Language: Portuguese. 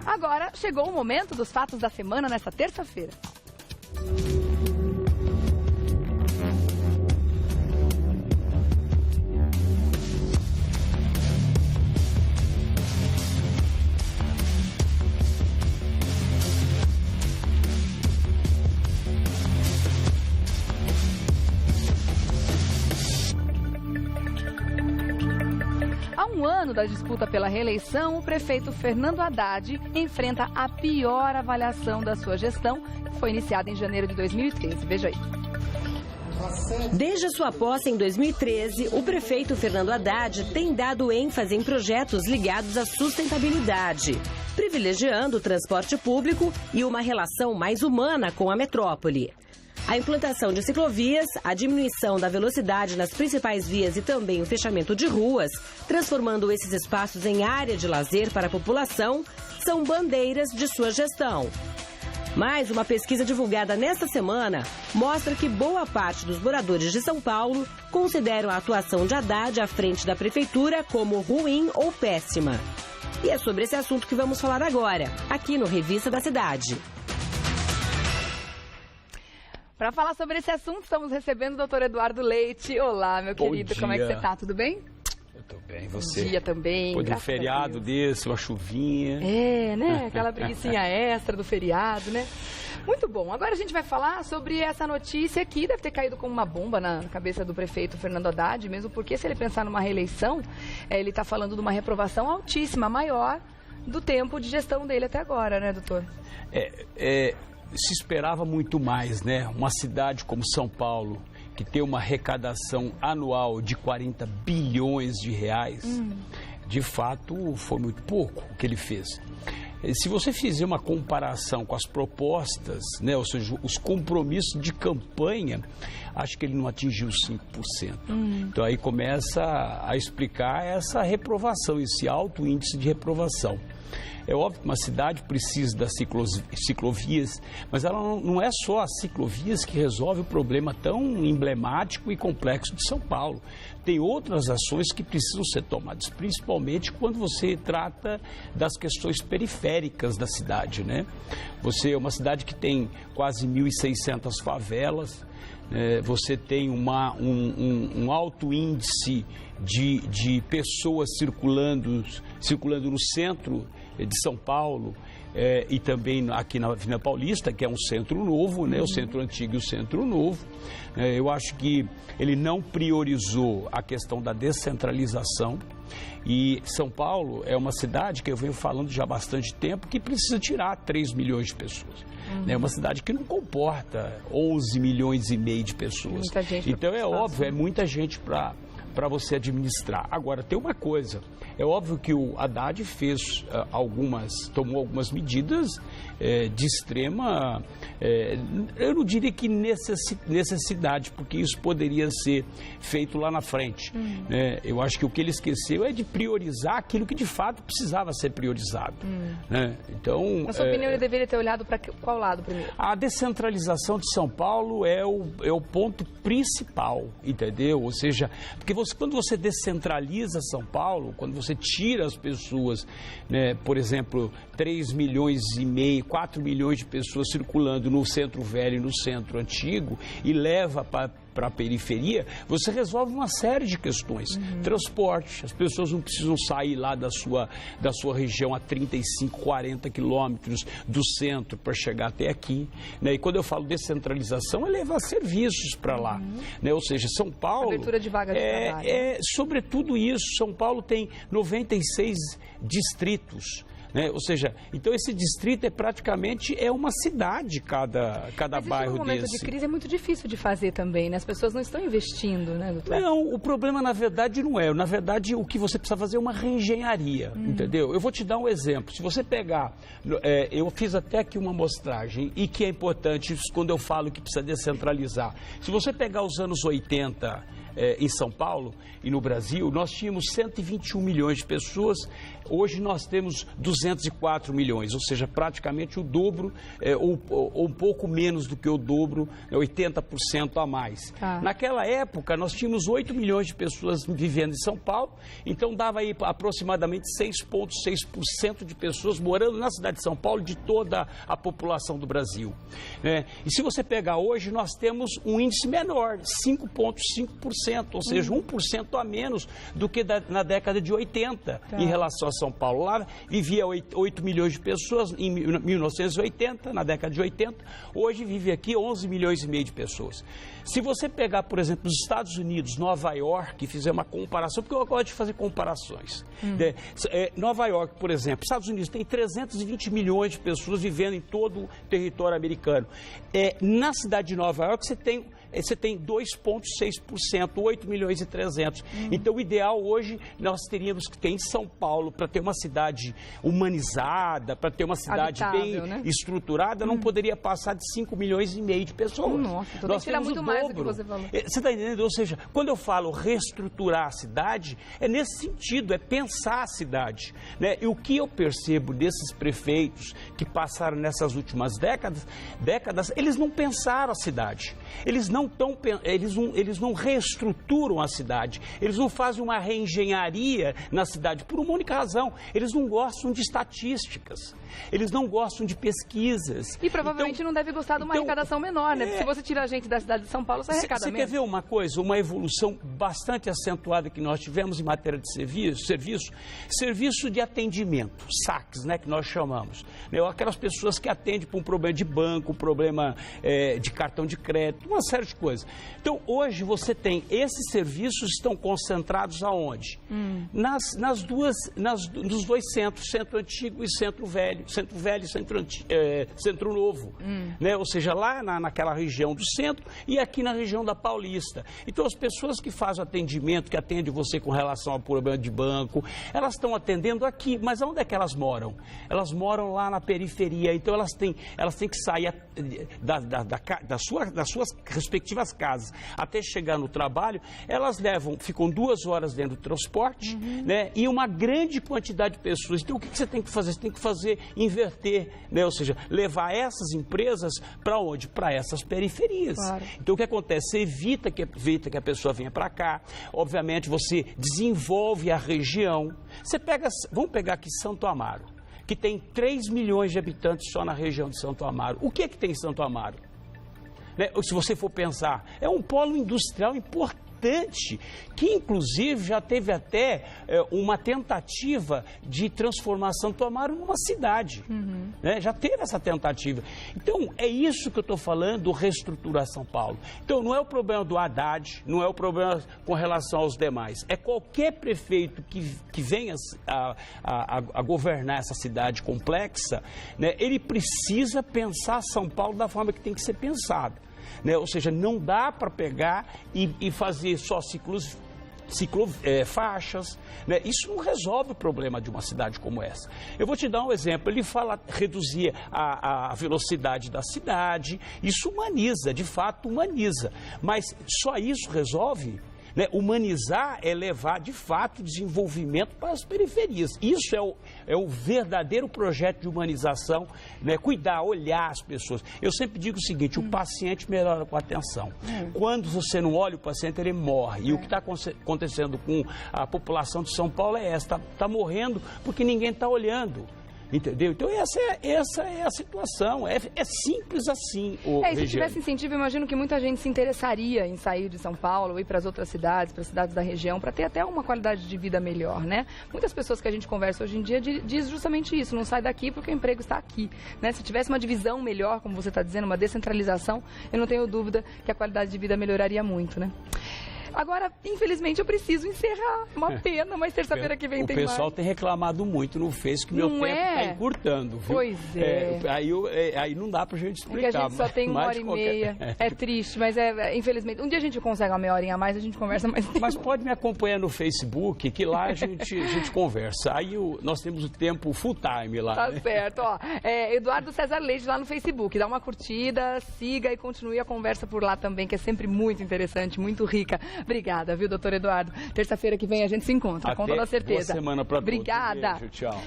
Agora chegou o momento dos fatos da semana nesta terça-feira. Há um ano da disputa pela reeleição, o prefeito Fernando Haddad enfrenta a pior avaliação da sua gestão, que foi iniciada em janeiro de 2013. Veja aí. Desde a sua posse em 2013, o prefeito Fernando Haddad tem dado ênfase em projetos ligados à sustentabilidade, privilegiando o transporte público e uma relação mais humana com a metrópole. A implantação de ciclovias, a diminuição da velocidade nas principais vias e também o fechamento de ruas, transformando esses espaços em área de lazer para a população, são bandeiras de sua gestão. Mas uma pesquisa divulgada nesta semana mostra que boa parte dos moradores de São Paulo consideram a atuação de Haddad à frente da prefeitura como ruim ou péssima. E é sobre esse assunto que vamos falar agora, aqui no Revista da Cidade. Para falar sobre esse assunto, estamos recebendo o doutor Eduardo Leite. Olá, meu querido, como é que você está? Tudo bem? Eu tô bem, você? Bom dia também. Pô, de um feriado desse, uma chuvinha. É, né? Aquela preguicinha extra do feriado, né? Muito bom. Agora a gente vai falar sobre essa notícia que deve ter caído como uma bomba na cabeça do prefeito Fernando Haddad, mesmo porque se ele pensar numa reeleição, ele está falando de uma reprovação altíssima, maior do tempo de gestão dele até agora, né, doutor? Se esperava muito mais, né? Uma cidade como São Paulo, que tem uma arrecadação anual de 40 bilhões de reais, de fato foi muito pouco o que ele fez. Se você fizer uma comparação com as propostas, né, ou seja, os compromissos de campanha, acho que ele não atingiu 5%. Então aí começa a explicar essa reprovação, esse alto índice de reprovação. É óbvio que uma cidade precisa das ciclovias, mas ela não é só as ciclovias que resolve o problema tão emblemático e complexo de São Paulo. Tem outras ações que precisam ser tomadas, principalmente quando você trata das questões periféricas da cidade, né? Você é uma cidade que tem quase 1.600 favelas, você tem um alto índice de pessoas circulando no centro de São Paulo e também aqui na Avenida Paulista, que é um centro novo, né? O centro antigo e o centro novo. Eu acho que ele não priorizou a questão da descentralização. E São Paulo é uma cidade que eu venho falando já há bastante tempo que precisa tirar 3 milhões de pessoas. É uma cidade que não comporta 11 milhões e meio de pessoas. Muita gente. Então é óbvio, é muita gente para você administrar. Agora, tem uma coisa, é óbvio que o Haddad tomou algumas medidas de extrema, eu não diria que necessidade, porque isso poderia ser feito lá na frente. Eu acho que o que ele esqueceu é de priorizar aquilo que de fato precisava ser priorizado. Então, na sua opinião, ele deveria ter olhado para qual lado primeiro? A descentralização de São Paulo é o ponto principal, entendeu? Ou seja, porque quando você descentraliza São Paulo, quando você tira as pessoas, né, por exemplo, 3 milhões e meio, 4 milhões de pessoas circulando no centro velho e no centro antigo e leva para a periferia, você resolve uma série de questões. Transporte, as pessoas não precisam sair lá da sua região a 35, 40 quilômetros do centro para chegar até aqui. Né? E quando eu falo descentralização, é levar serviços para lá. Né? Ou seja, São Paulo... Abertura de vaga de trabalho. Sobretudo isso, São Paulo tem 96 distritos. Né? Ou seja, então esse distrito praticamente uma cidade cada bairro desse. Mas momento de crise é muito difícil de fazer também, né? As pessoas não estão investindo, né, doutor? Não, o problema na verdade não é. Na verdade, o que você precisa fazer é uma reengenharia, entendeu? Eu vou te dar um exemplo. Se você pegar, eu fiz até aqui uma amostragem e que é importante quando eu falo que precisa descentralizar. Se você pegar os anos 80, em São Paulo e no Brasil, nós tínhamos 121 milhões de pessoas, hoje nós temos 204 milhões, ou seja, praticamente o dobro, ou um pouco menos do que o dobro, 80% a mais. Naquela época, nós tínhamos 8 milhões de pessoas vivendo em São Paulo, então dava aí aproximadamente 6,6% de pessoas morando na cidade de São Paulo, de toda a população do Brasil. E se você pegar hoje, nós temos um índice menor, 5,5%, ou seja, 1% a menos do que na década de 80, em relação a São Paulo. Lá vivia 8 milhões de pessoas em 1980, na década de 80, hoje vive aqui 11 milhões e meio de pessoas. Se você pegar, por exemplo, os Estados Unidos, Nova York, fizer uma comparação, porque eu gosto de fazer comparações. Nova York, por exemplo, Estados Unidos tem 320 milhões de pessoas vivendo em todo o território americano. Na cidade de Nova York, você tem 2,6%, 8 milhões e 300. Então, o ideal hoje, nós teríamos que ter em São Paulo, para ter uma cidade humanizada, para ter uma cidade habitável, bem né? estruturada, não poderia passar de 5 milhões e meio de pessoas. Nossa, então nós tem que tirar muito mais do que você falou. Você está entendendo? Ou seja, quando eu falo reestruturar a cidade, é nesse sentido, é pensar a cidade. E o que eu percebo desses prefeitos que passaram nessas últimas décadas, eles não pensaram a cidade. Eles não reestruturam a cidade, eles não fazem uma reengenharia na cidade por uma única razão: eles não gostam de estatísticas, eles não gostam de pesquisas. E provavelmente não deve gostar de uma arrecadação menor, né? Porque se você tira a gente da cidade de São Paulo, você arrecada menos. Você quer ver uma coisa, uma evolução bastante acentuada que nós tivemos em matéria de serviço de atendimento, saques, né, que nós chamamos. Aquelas pessoas que atendem para um problema de banco, um problema de cartão de crédito, uma série de coisas. Então, hoje você tem, esses serviços estão concentrados aonde? Nos dois centros, Centro Antigo e Centro Velho e Centro Novo. Ou seja, lá naquela região do centro e aqui na região da Paulista. Então, as pessoas que fazem atendimento, que atendem você com relação ao problema de banco, elas estão atendendo aqui, mas onde é que elas moram? Elas moram lá na periferia, então elas têm que sair das suas respectivas casas até chegar no trabalho. Elas ficam 2 horas dentro do transporte, e uma grande quantidade de pessoas. Então, o que você tem que fazer? Você tem que inverter, ou seja, levar essas empresas para onde? Para essas periferias. Claro. Então, o que acontece? Você evita que a pessoa venha para cá, obviamente você desenvolve a região. Vamos pegar aqui Santo Amaro, que tem 3 milhões de habitantes só na região de Santo Amaro. O que é que tem em Santo Amaro? Se você for pensar, é um polo industrial importante, que inclusive já teve até uma tentativa de transformar Santo Amaro numa cidade. Já teve essa tentativa. Então, é isso que eu estou falando, reestruturar São Paulo. Então, não é o problema do Haddad, não é o problema com relação aos demais. É qualquer prefeito que venha a governar essa cidade complexa, ele precisa pensar São Paulo da forma que tem que ser pensada. Ou seja, não dá para pegar e fazer só faixas. Isso não resolve o problema de uma cidade como essa. Eu vou te dar um exemplo. Ele fala reduzir a velocidade da cidade. Isso humaniza, de fato humaniza. Mas só isso resolve? Humanizar é levar, de fato, desenvolvimento para as periferias. Isso é o verdadeiro projeto de humanização, cuidar, olhar as pessoas. Eu sempre digo o seguinte: o paciente melhora com a atenção. Quando você não olha o paciente, ele morre. E o que está acontecendo com a população de São Paulo é essa: está morrendo porque ninguém está olhando. Entendeu? Então, essa é a situação. É simples assim. E se tivesse incentivo, eu imagino que muita gente se interessaria em sair de São Paulo, ir para as outras cidades, para as cidades da região, para ter até uma qualidade de vida melhor, né? Muitas pessoas que a gente conversa hoje em dia diz justamente isso: não sai daqui porque o emprego está aqui, né? Se tivesse uma divisão melhor, como você está dizendo, uma descentralização, eu não tenho dúvida que a qualidade de vida melhoraria muito, né? Agora, infelizmente, eu preciso encerrar. Uma pena, mas terça-feira que vem tem mais. O pessoal tem reclamado muito no Face que meu tempo está encurtando, viu? Pois é. Aí não dá pra gente explicar. Porque a gente só tem 1h30. É triste, mas infelizmente. Um dia a gente consegue uma meia horinha a mais, a gente conversa mais tempo. Mas pode me acompanhar no Facebook, que lá a gente conversa. Aí nós temos o tempo full time lá. Tá certo, ó. Eduardo César Leite lá no Facebook. Dá uma curtida, siga e continue a conversa por lá também, que é sempre muito interessante, muito rica. Obrigada, viu, doutor Eduardo? Terça-feira que vem a gente se encontra, com toda certeza. Boa semana para todos. Obrigada. Beijo, tchau.